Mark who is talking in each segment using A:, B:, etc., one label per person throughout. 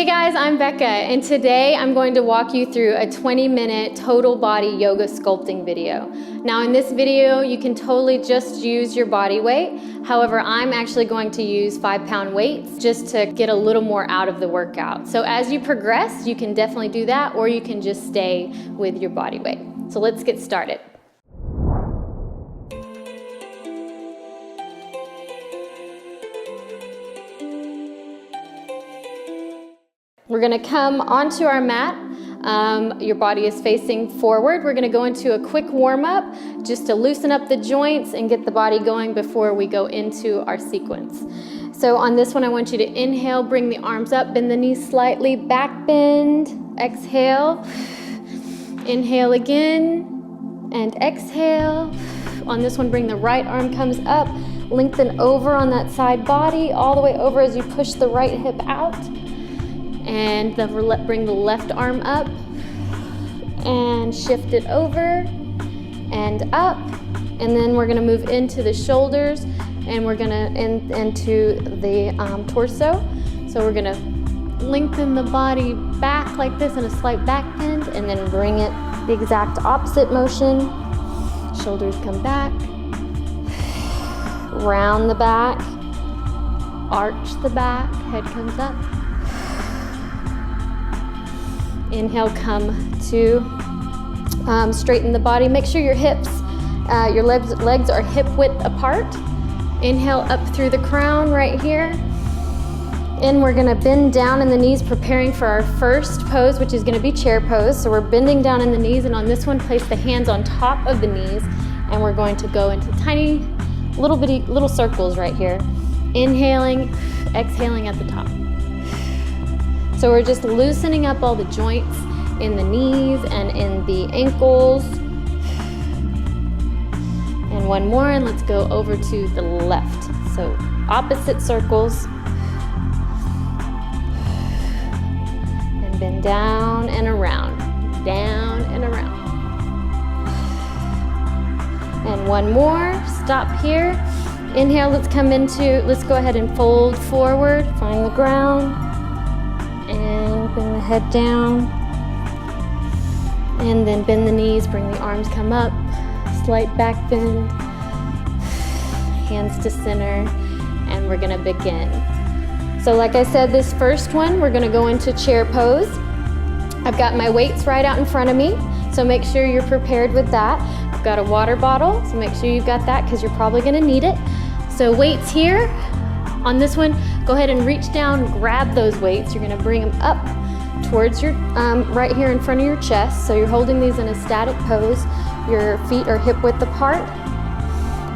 A: Hey guys, I'm Becca, and today I'm going to walk you through a 20-minute total body yoga sculpting video. Now in this video, you can totally just use your body weight. However, I'm actually going to use 5-pound weights just to get a little more out of the workout. So as you progress, you can definitely do that, or you can just stay with your body weight. So let's get started. We're gonna come onto our mat. Your body is facing forward. We're gonna go into a quick warm up just to loosen up the joints and get the body going before we go into our sequence. So on this one, I want you to inhale, bring the arms up, bend the knees slightly, back bend, exhale. Inhale again, and exhale. On this one, bring the right arm comes up, lengthen over on that side body, all the way over as you push the right hip out. And bring the left arm up and shift it over and up, and then we're going to move into the shoulders and we're going to into the torso. So we're going to lengthen the body back like this in a slight back bend, and then bring it the exact opposite motion. Shoulders come back, round the back, arch the back, head comes up. Inhale, come to straighten the body. Make sure your hips, your legs are hip width apart. Inhale up through the crown right here. And we're gonna bend down in the knees, preparing for our first pose, which is gonna be chair pose. So we're bending down in the knees, and on this one, place the hands on top of the knees, and we're going to go into tiny, little circles right here. Inhaling, exhaling at the top. So we're just loosening up all the joints in the knees and in the ankles. And one more, and let's go over to the left. So opposite circles. And bend down and around, down and around. And one more, stop here. Inhale, let's go ahead and fold forward, find the ground. And bring the head down, and then bend the knees, bring the arms come up, slight back bend, hands to center, and we're gonna begin. So like I said, this first one, we're gonna go into chair pose. I've got my weights right out in front of me, so make sure you're prepared with that. I've got a water bottle, so make sure you've got that because you're probably gonna need it. So weights here. On this one, go ahead and reach down, grab those weights. You're gonna bring them up towards your, right here in front of your chest. So you're holding these in a static pose. Your feet are hip width apart.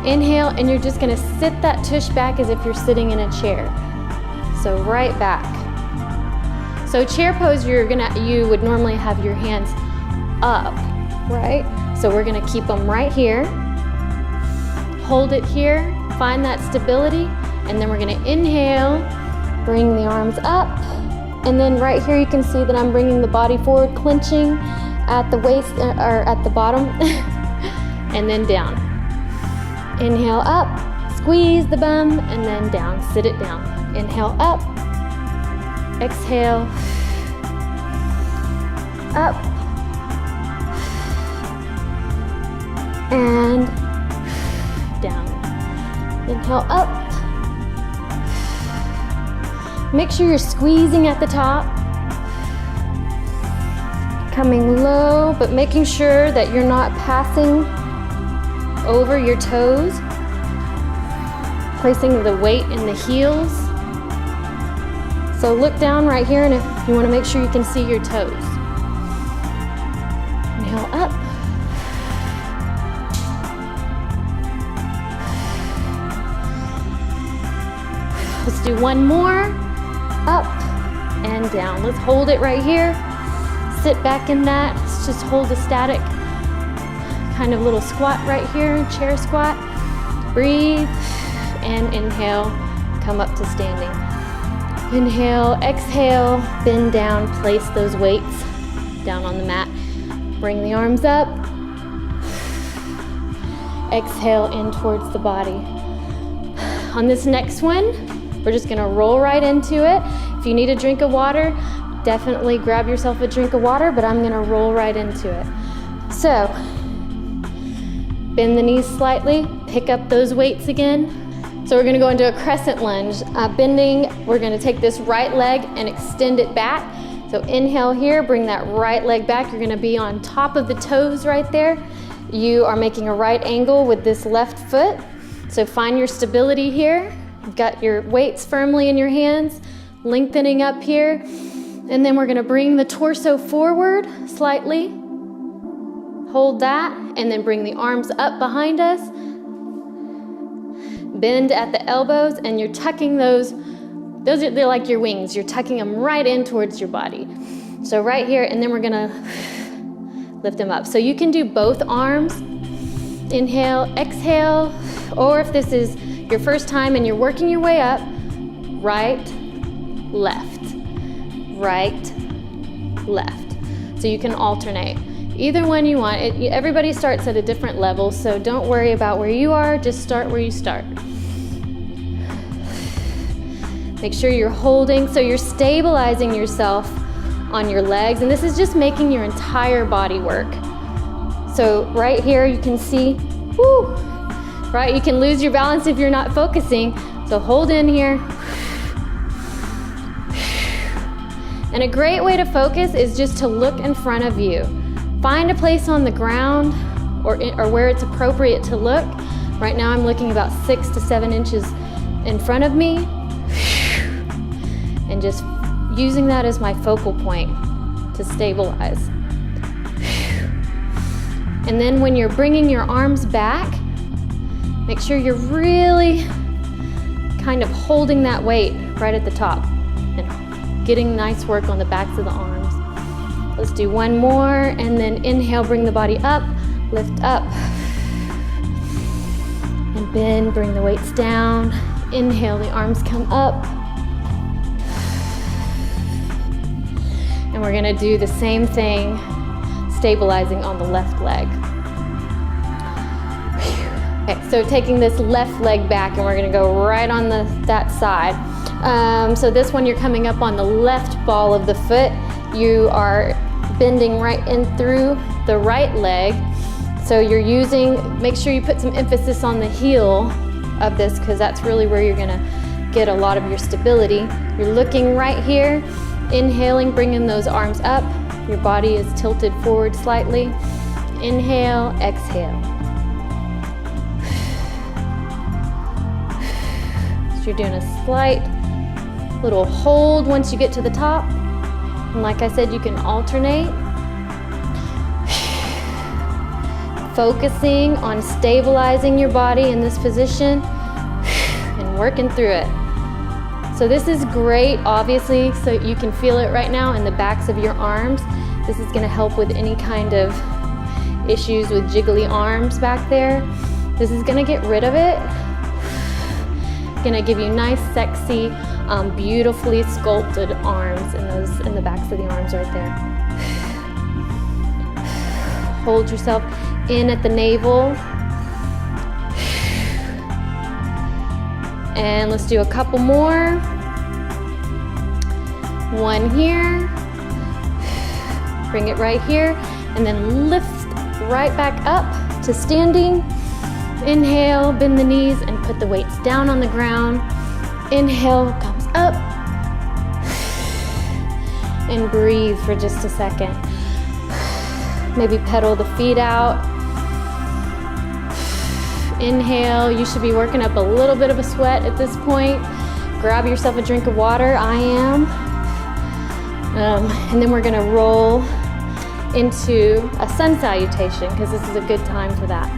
A: Inhale, and you're just gonna sit that tush back as if you're sitting in a chair. So right back. So chair pose, you would normally have your hands up, right? So we're gonna keep them right here. Hold it here, find that stability. And then we're gonna inhale, bring the arms up, and then right here you can see that I'm bringing the body forward, clenching at the waist, or at the bottom, and then down. Inhale up, squeeze the bum, and then down, sit it down. Inhale up, exhale, up, and down. Inhale up. Make sure you're squeezing at the top, coming low, but making sure that you're not passing over your toes, placing the weight in the heels. So look down right here, and if you want to make sure you can see your toes. Inhale up. Let's do one more. Up and down. Let's hold it right here. Sit back in that. Let's just hold a static kind of little squat right here, chair squat. Breathe and inhale, come up to standing. Inhale, exhale, bend down, place those weights down on the mat. Bring the arms up. Exhale in towards the body. On this next one, we're just gonna roll right into it. If you need a drink of water, definitely grab yourself a drink of water, but I'm gonna roll right into it. So, bend the knees slightly, pick up those weights again. So we're gonna go into a crescent lunge. Bending, we're gonna take this right leg and extend it back. So inhale here, bring that right leg back. You're gonna be on top of the toes right there. You are making a right angle with this left foot. So find your stability here. You've got your weights firmly in your hands, lengthening up here. And then we're gonna bring the torso forward slightly. Hold that, and then bring the arms up behind us. Bend at the elbows, and you're tucking they're like your wings. You're tucking them right in towards your body. So right here, and then we're gonna lift them up. So you can do both arms. Inhale, exhale, or if this is your first time and you're working your way up, right, left, right, left. So you can alternate. Either one you want. Everybody starts at a different level, so don't worry about where you are, just start where you start. Make sure you're holding, so you're stabilizing yourself on your legs, and this is just making your entire body work. So right here you can see, right, you can lose your balance if you're not focusing, so hold in here. And a great way to focus is just to look in front of you. Find a place on the ground or where it's appropriate to look. Right now I'm looking about 6 to 7 inches in front of me, and just using that as my focal point to stabilize. And then when you're bringing your arms back, make sure you're really kind of holding that weight right at the top and getting nice work on the backs of the arms. Let's do one more, and then inhale, bring the body up, lift up, and bend, bring the weights down. Inhale, the arms come up. And we're gonna do the same thing, stabilizing on the left leg. Okay, so taking this left leg back, and we're gonna go right on that side. So this one, you're coming up on the left ball of the foot. You are bending right in through the right leg. So make sure you put some emphasis on the heel of this, because that's really where you're gonna get a lot of your stability. You're looking right here, inhaling, bringing those arms up. Your body is tilted forward slightly. Inhale, exhale. So you're doing a slight little hold once you get to the top. And like I said, you can alternate. Focusing on stabilizing your body in this position and working through it. So this is great, obviously, so you can feel it right now in the backs of your arms. This is gonna help with any kind of issues with jiggly arms back there. This is gonna get rid of it. Gonna give you nice, sexy, beautifully sculpted arms in the backs of the arms right there. Hold yourself in at the navel. And let's do a couple more. One here. Bring it right here, and then lift right back up to standing. Inhale, bend the knees and put the weights down on the ground. Inhale, comes up. And breathe for just a second. Maybe pedal the feet out. Inhale, you should be working up a little bit of a sweat at this point. Grab yourself a drink of water, I am. And then we're gonna roll into a sun salutation, because this is a good time for that.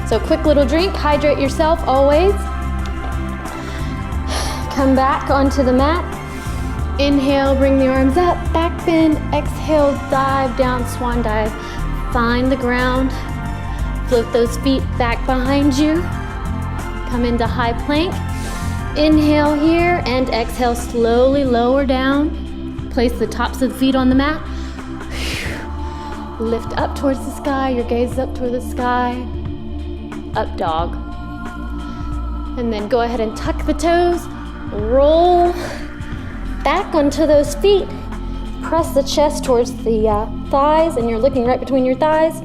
A: So quick little drink, hydrate yourself always. Come back onto the mat. Inhale, bring the arms up, back bend. Exhale, dive down, swan dive. Find the ground. Float those feet back behind you. Come into high plank. Inhale here and exhale, slowly lower down. Place the tops of the feet on the mat. Lift up towards the sky, your gaze up toward the sky. Up dog. And then go ahead and tuck the toes, roll back onto those feet, press the chest towards the thighs, and you're looking right between your thighs.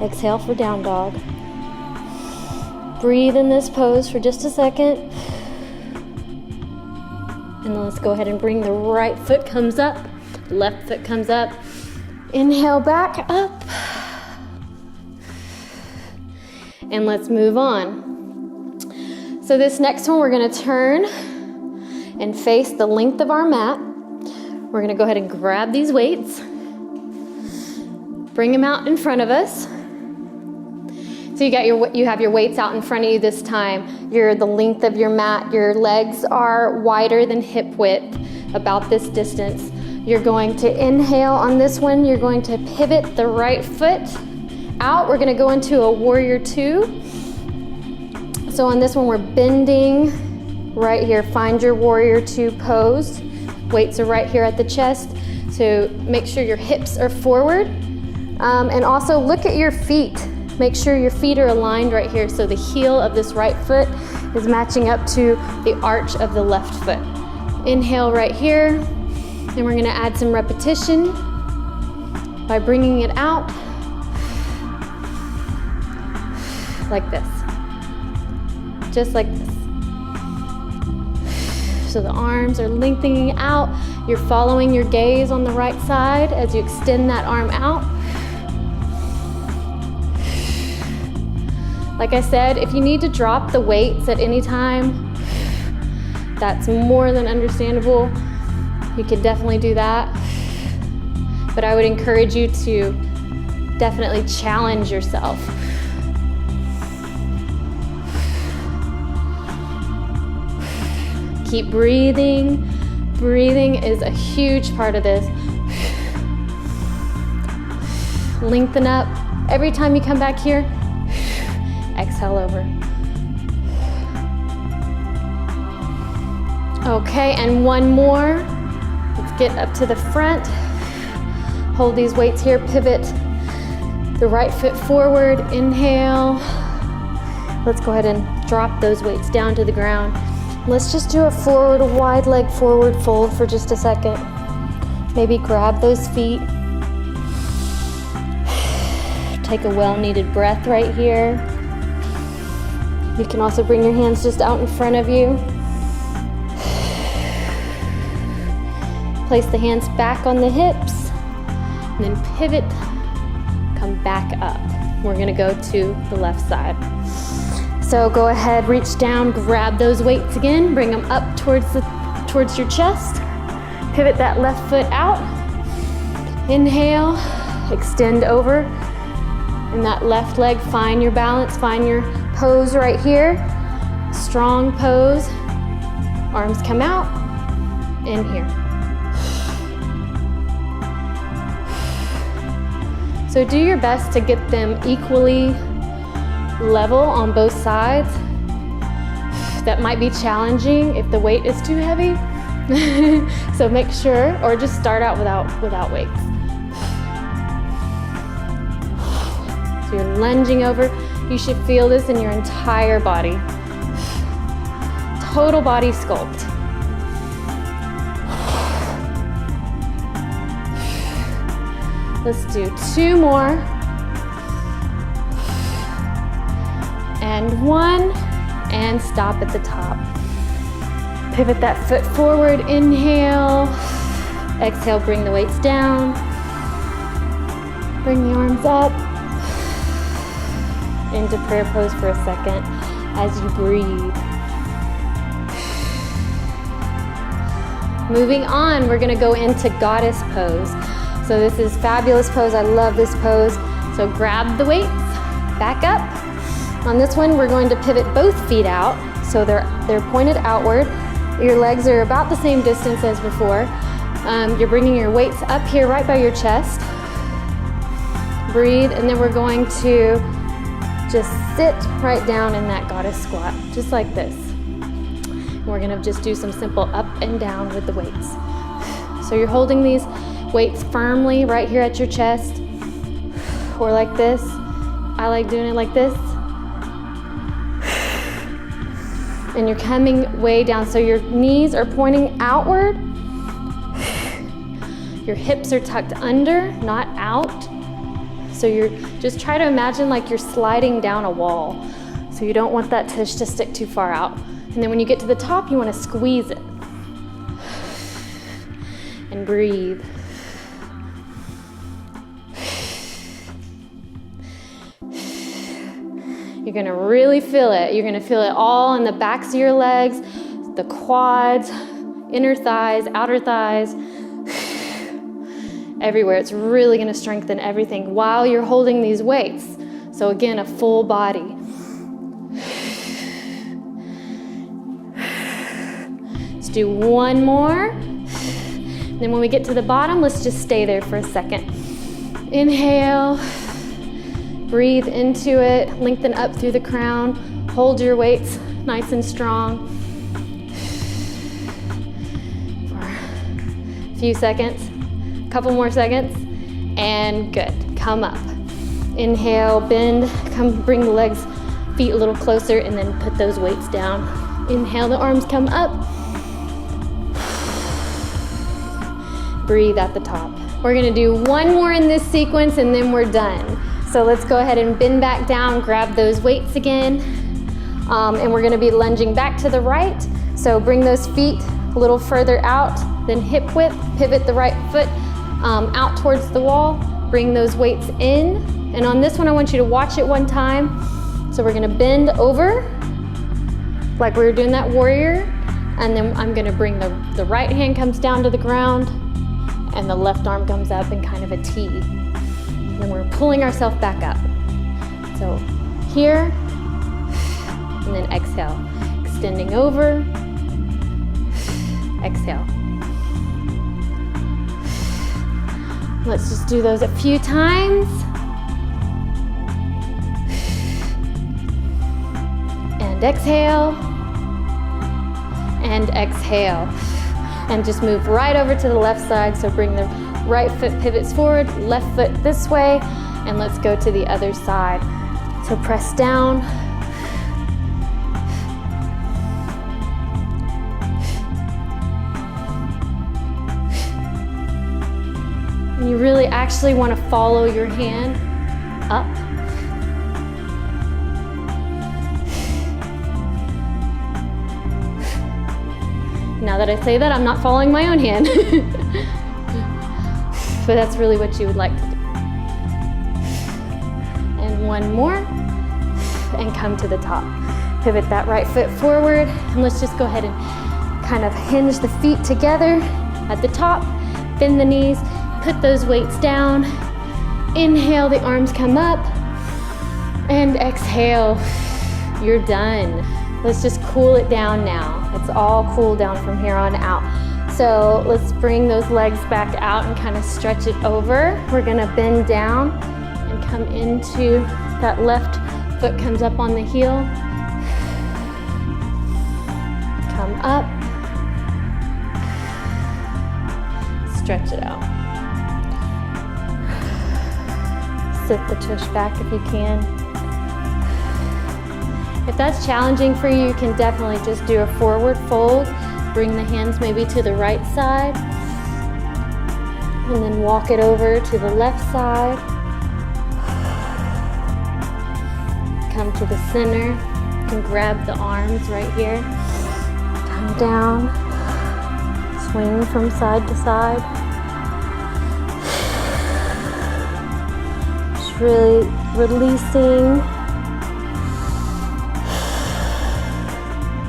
A: Exhale for down dog. Breathe in this pose for just a second. And then let's go ahead and bring the right foot comes up, left foot comes up. Inhale back up. And let's move on. So this next one, we're gonna turn and face the length of our mat. We're gonna go ahead and grab these weights, bring them out in front of us. So you have your weights out in front of you this time. The length of your mat, your legs are wider than hip width, about this distance. You're going to inhale on this one. You're going to pivot the right foot out. We're gonna go into a warrior two. So on this one, we're bending right here. Find your warrior two pose. Weights are right here at the chest. So make sure your hips are forward. And also look at your feet. Make sure your feet are aligned right here. So the heel of this right foot is matching up to the arch of the left foot. Inhale right here. Then we're gonna add some repetition by bringing it out like this. Just like this. So the arms are lengthening out. You're following your gaze on the right side as you extend that arm out. Like I said, if you need to drop the weights at any time, that's more than understandable. You can definitely do that. But I would encourage you to definitely challenge yourself. Keep breathing. Breathing is a huge part of this. Lengthen up. Every time you come back here, exhale over. Okay, and one more. Let's get up to the front. Hold these weights here, pivot the right foot forward, inhale. Let's go ahead and drop those weights down to the ground. Let's just do a forward, wide leg forward fold for just a second. Maybe grab those feet. Take a well-needed breath right here. You can also bring your hands just out in front of you. Place the hands back on the hips, and then pivot, come back up. We're gonna go to the left side. So go ahead, reach down, grab those weights again, bring them up towards your chest. Pivot that left foot out. Inhale, extend over. And that left leg, find your balance, find your pose right here. Strong pose. Arms come out, in here. So do your best to get them equally level on both sides. That might be challenging if the weight is too heavy. So make sure, or just start out without weights. So you're lunging over. You should feel this in your entire body. Total body sculpt. Let's do two more. And one, and stop at the top. Pivot that foot forward, inhale. Exhale, bring the weights down. Bring the arms up. Into prayer pose for a second as you breathe. Moving on, we're gonna go into goddess pose. So this is fabulous pose. I love this pose. So grab the weights, back up. On this one, we're going to pivot both feet out. So they're pointed outward. Your legs are about the same distance as before. You're bringing your weights up here right by your chest. Breathe, and then we're going to just sit right down in that goddess squat, just like this. We're gonna just do some simple up and down with the weights. So you're holding these weights firmly right here at your chest, or like this. I like doing it like this. and you're coming way down. So your knees are pointing outward. Your hips are tucked under, not out. So you're just try to imagine like you're sliding down a wall. So you don't want that tush to stick too far out. And then when you get to the top, you want to squeeze it. And breathe. You're gonna really feel it. You're gonna feel it all in the backs of your legs, the quads, inner thighs, outer thighs, everywhere. It's really gonna strengthen everything while you're holding these weights. So again, a full body. Let's do one more. Then when we get to the bottom, let's just stay there for a second. Inhale. Breathe into it, lengthen up through the crown, hold your weights nice and strong for a few seconds, a couple more seconds, and good. Come up. Inhale, bend, come bring the legs, feet a little closer, and then put those weights down. Inhale, the arms come up. Breathe at the top. We're gonna do one more in this sequence and then we're done. So let's go ahead and bend back down, grab those weights again. And we're gonna be lunging back to the right. So bring those feet a little further out, then hip width, pivot the right foot out towards the wall, bring those weights in. And on this one, I want you to watch it one time. So we're gonna bend over, like we were doing that warrior. And then I'm gonna bring the right hand comes down to the ground and the left arm comes up in kind of a T. And then we're pulling ourselves back up. So here, and then exhale. Extending over, exhale. Let's just do those a few times. And exhale. And exhale. And just move right over to the left side. So bring the right foot pivots forward, left foot this way, and let's go to the other side. So press down. And you really actually want to follow your hand up. Now that I say that, I'm not following my own hand. But that's really what you would like to do. And one more, and come to the top. Pivot that right foot forward, and let's just go ahead and kind of hinge the feet together at the top, bend the knees, put those weights down. Inhale, the arms come up, and exhale, you're done. Let's just cool it down now. It's all cool down from here on out. So let's bring those legs back out and kind of stretch it over. We're gonna bend down and come into that left foot comes up on the heel. Come up. Stretch it out. Sit the tush back if you can. If that's challenging for you, you can definitely just do a forward fold. Bring the hands maybe to the right side. And then walk it over to the left side. Come to the center. You can grab the arms right here. Come down. Swing from side to side. Just really releasing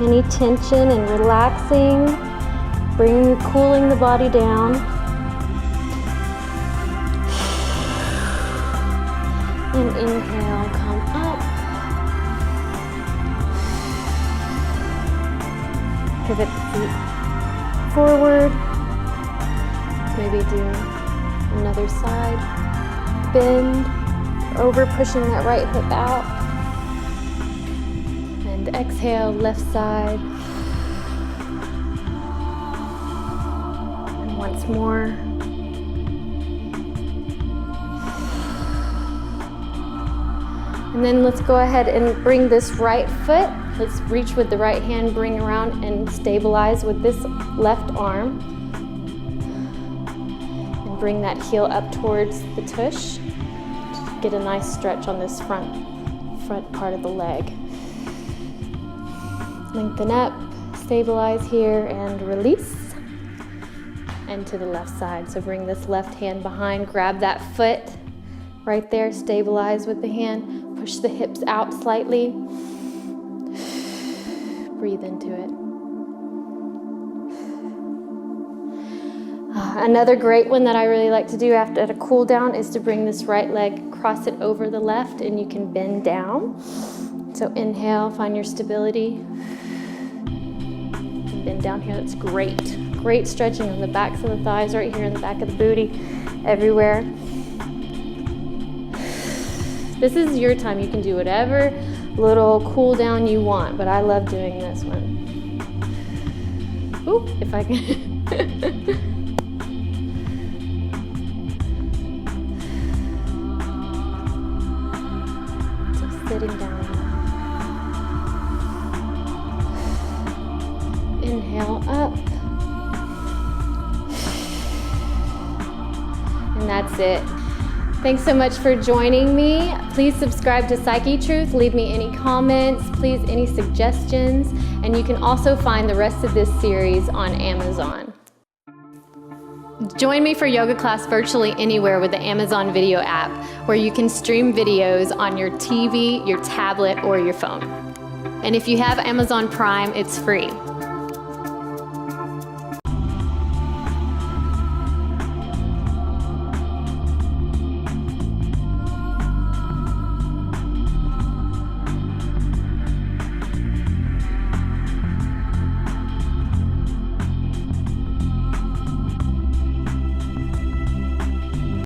A: any tension and relaxing, cooling the body down. And inhale, come up. Pivot the feet forward. Maybe do another side. Bend, over pushing that right hip out. And exhale, left side. And once more. And then let's go ahead and bring this right foot Let's reach with the right hand, bring around and stabilize with this left arm. And bring that heel up towards the tush. Get a nice stretch on this front part of the leg. Lengthen up, stabilize here, and release. And to the left side. So bring this left hand behind, grab that foot right there, stabilize with the hand, push the hips out slightly. Breathe into it. Another great one that I really like to do after a cool down is to bring this right leg, cross it over the left, and you can bend down. So inhale, find your stability. And bend down here, that's great. Great stretching on the backs of the thighs, right here in the back of the booty, everywhere. This is your time. You can do whatever little cool down you want, but I love doing this one. Ooh, if I can. Just sitting down. Inhale up. And that's it. Thanks so much for joining me. Please subscribe to Psyche Truth. Leave me any comments, please, any suggestions. And you can also find the rest of this series on Amazon. Join me for yoga class virtually anywhere with the Amazon Video app, where you can stream videos on your TV, your tablet, or your phone. And if you have Amazon Prime, it's free.